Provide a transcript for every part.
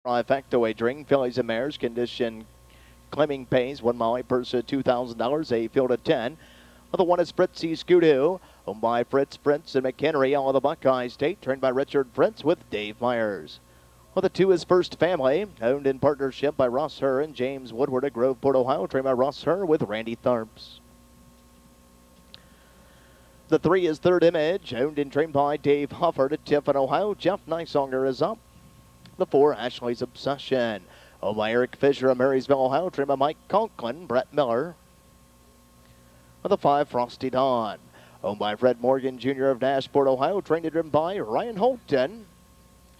Trifecta wagering, fillies and mares, condition claiming pays, 1 Molly, purse of $2,000, a field of 10. The one is Fritzy Scioto, owned by Fritz and McHenry, all of the Buckeye State, trained by Richard Fritz with Dave Myers. Well, the 2 is First Family, owned in partnership by Ross Herr and James Woodward at Groveport, Ohio, trained by Ross Herr with Randy Tharps. The 3 is Third Image, owned and trained by Dave Hufford at Tiffin, Ohio. Jeff Nysonger is up. The 4, Ashley's Obsession, owned by Eric Fisher of Marysville, Ohio, trained by Mike Conklin, Brett Miller. The 5, Frosty Dawn, owned by Fred Morgan Jr. of Nashport, Ohio, trained and driven by Ryan Holton.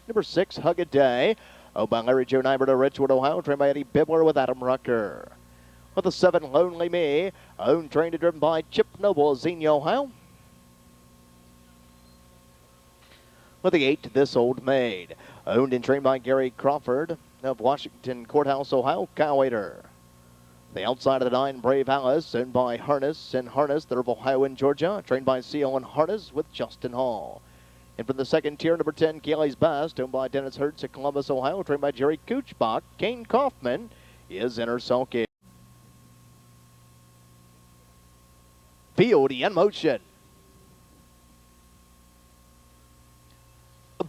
Number 6, Hug a Day, owned by Larry Joe Nybert of Richwood, Ohio, trained by Eddie Bibler with Adam Rucker. With the 7, Lonely Me, owned, trained and driven by Chip Noble of Xenia, Ohio. With the 8, This Old Maid, owned and trained by Gary Crawford of Washington Courthouse, Ohio, Kyle Waiter. The outside of the 9, Brave Alice, owned by Harness and Harness, they're of Ohio and Georgia, trained by CO and Harness with Justin Hall. And from the second tier, number 10, Kayle's Best, owned by Dennis Hertz of Columbus, Ohio, trained by Jerry Kuchbach. Kayne Kauffman is Inner Sulky. Field in motion.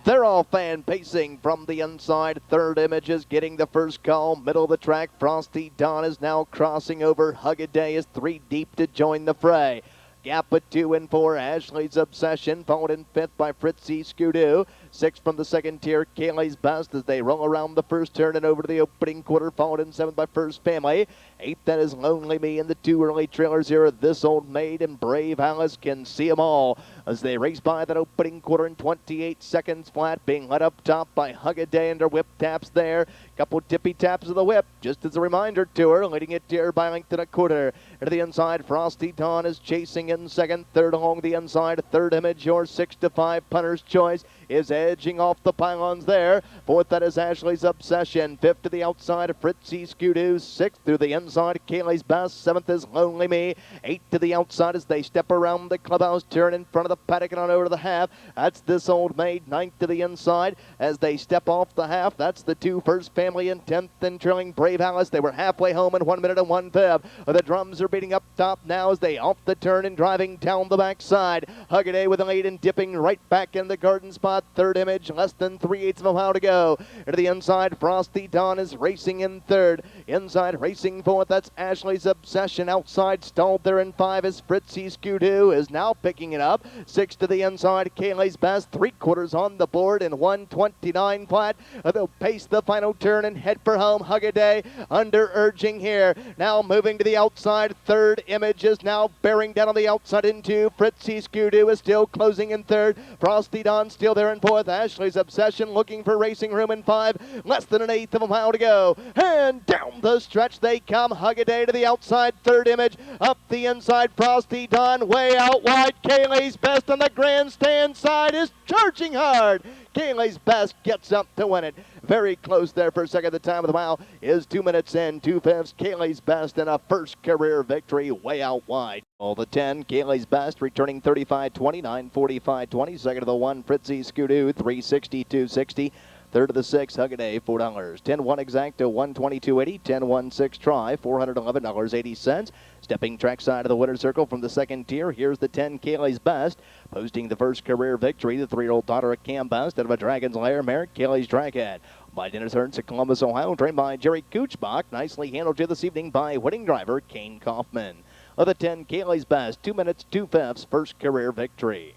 They're all fan pacing from the inside. Third Image is getting the first call. Middle of the track, Frosty Dawn is now crossing over. Hug a Day is 3 deep to join the fray. Gap at 2 and 4, Ashley's Obsession, followed in 5th by Fritzy Scioto. 6 from the second tier, Kayle's Best as they roll around the first turn and over to the opening quarter, followed in 7th by First Family. 8th, that is Lonely Me, and the 2 early trailers here, This Old Maid and Brave Alice can see them all as they race by that opening quarter in 28 seconds flat, being led up top by Hug a Day and her whip taps there. Couple tippy taps of the whip, just as a reminder to her, leading it dear by length and a quarter. To the inside, Frosty Dawn is chasing in second. Third along the inside, Third Image, your 6 to 5 punter's choice, is edging off the pylons there. 4th, that is Ashley's Obsession. 5th to the outside, Fritzy Scioto. 6th through the inside, Kayle's Best. 7th is Lonely Me. 8th to the outside as they step around the clubhouse turn in front of the paddock and on over to the half. That's This Old Maid. 9th to the inside as they step off the half. That's the 2 First Family in 10th and trailing Brave Alice. They were halfway home in 1 minute and 1/5. The drums are beating up top now as they off the turn and driving down the backside. Hug a Day with a lead and dipping right back in the garden spot. Third Image, less than 3/8 of a mile to go. To the inside, Frosty Dawn is racing in third. Inside, racing fourth, that's Ashley's Obsession. Outside, stalled there in 5 is Fritzy Scioto, is now picking it up. 6 to the inside, Kayle's Best. 3/4 on the board in 1:29 flat. They'll pace the final turn and head for home. Hug a Day under urging here. Now moving to the outside. Third Image is now bearing down on the outside into Fritzy Scioto is still closing in third. Frosty Dawn still there in fourth. Ashley's Obsession looking for racing room in 5. Less than 1/8 of a mile to go. And down the stretch they come. Hug a Day to the outside. Third Image up the inside. Frosty Dawn way out wide. Kayle's Best on the grandstand side is charging hard. Kayle's Best gets up to win it. Very close there for a second. The time of the mile is 2 minutes and 2/5. Kayle's Best in a first career victory way out wide. All the 10, Kayle's Best returning 35-29, 45-20. Second of the 1, Fritzy Scioto, 362.60. Third of the 6, Hug a Day, $4. 10-1 exacta, 122.80. 10-1 6 try, $411.80. Stepping trackside of the winner's circle from the second tier, here's the 10, Kayle's Best. Posting the first career victory, the 3-year-old daughter of Cam Best out of a Dragon's Lair mare, Kayle's Dragon. By Dennis Hertz at Columbus, Ohio, trained by Jerry Kuchbach. Nicely handled here this evening by winning driver Kayne Kauffman. Of the 10, Kayle's Best, 2 minutes, 2/5, first career victory.